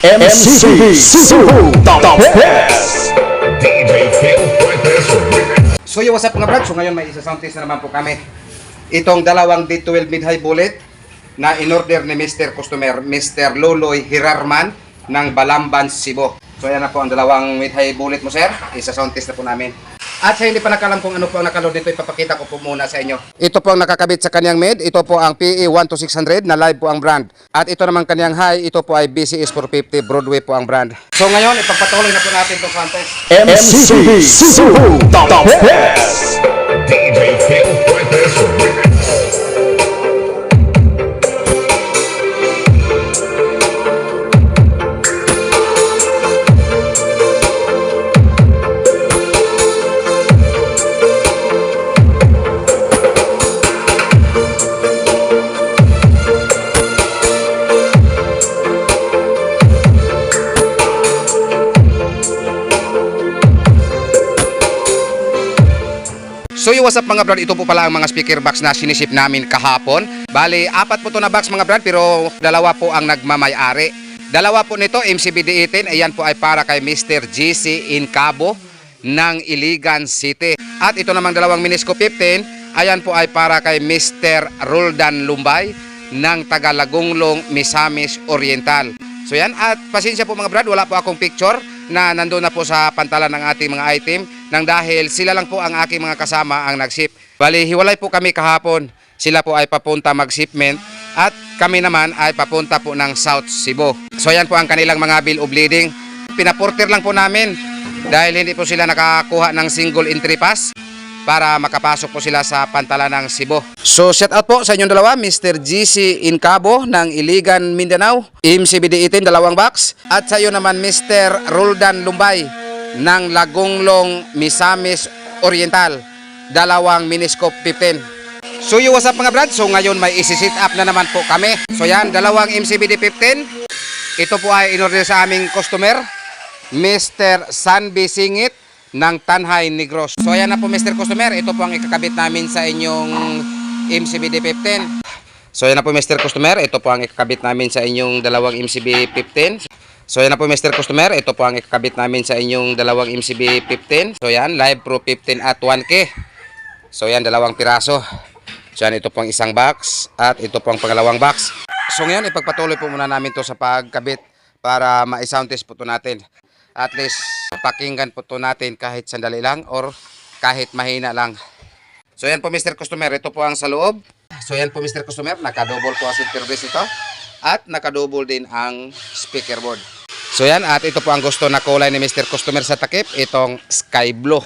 MCB Cebu, the best! So what's up mga brad? So ngayon may isa-sound test na naman po kami. Itong dalawang D12 mid-high bullet na in-order ni Mr. Customer, Mr. Loloy Hirarman ng Balamban, Cebu. So yan na po ang dalawang mid-high bullet mo sir. Isa-sound test na po namin. At sa hindi pa nakalam kung ano po ang nakaload dito, ipapakita ko po muna sa inyo. Ito po ang nakakabit sa kanyang mid. Ito po ang PE12600 na live po ang brand. At ito naman kanyang high. Ito po ay BCS 450 Broadway po ang brand. So ngayon, ipagpatuloy na po natin itong sound test. MCB Cebu, the best! So what's up mga brad, ito po pala ang mga speaker box na sinisip namin kahapon. Bali, 4 po ito na box mga brad, pero dalawa po ang nagmamayari. Dalawa po nito, MCB-D18, ayan po ay para kay Mr. GC Incabo ng Iligan City. At ito namang dalawang Minisco 15, ayan po ay para kay Mr. Roldan Lumbay ng Tagalagunglong, Misamis Oriental. So yan, at pasensya po mga brad, wala po akong picture na nandoon na po sa pantalan ng ating mga item nang dahil sila lang po ang aking mga kasama ang nag-ship. Bali, hiwalay po kami kahapon. Sila po ay papunta mag-shipment at kami naman ay papunta po ng South Cebu. So yan po ang kanilang mga bill of lading. Pinaporter lang po namin dahil hindi po sila nakakuha ng single entry pass para makapasok po sila sa pantalan ng Cebu. So shout out po sa inyong dalawa, Mr. GC Incabo ng Iligan, Mindanao, MCB-D18 dalawang box, at sa iyo naman Mr. Roldan Lumbay ng Lagunglong, Misamis Oriental, dalawang Miniscope 15. So what's up mga brad? So ngayon may isi-sit up na naman po kami. So yan, dalawang MCB-D15. Ito po ay in-order sa aming customer, Mr. Sanbi Singit ng Tanhay Negros. So ayan na po Mr. Customer, ito po ang ikakabit namin sa inyong MCB-D15. So ayan na po Mr. Customer, ito po ang ikakabit namin sa inyong dalawang MCB-15. So ayan na po Mr. Customer, ito po ang ikakabit namin sa inyong dalawang MCB-15. So yan, Live Pro 15 at 1K. So yan, dalawang piraso. So yan, ito po ang isang box at ito po ang pangalawang box. So ngayon, ipagpatuloy po muna namin to sa pagkabit para ma-sound test po to natin. At least pakinggan po to natin kahit sandali lang or kahit mahina lang. So yan po Mr. Customer, ito po ang sa loob. So yan po Mr. Customer, naka-double po ang center base ito. At naka-double din ang speaker board. So yan, at ito po ang gusto na kulay ni Mr. Customer sa takip, itong sky blue.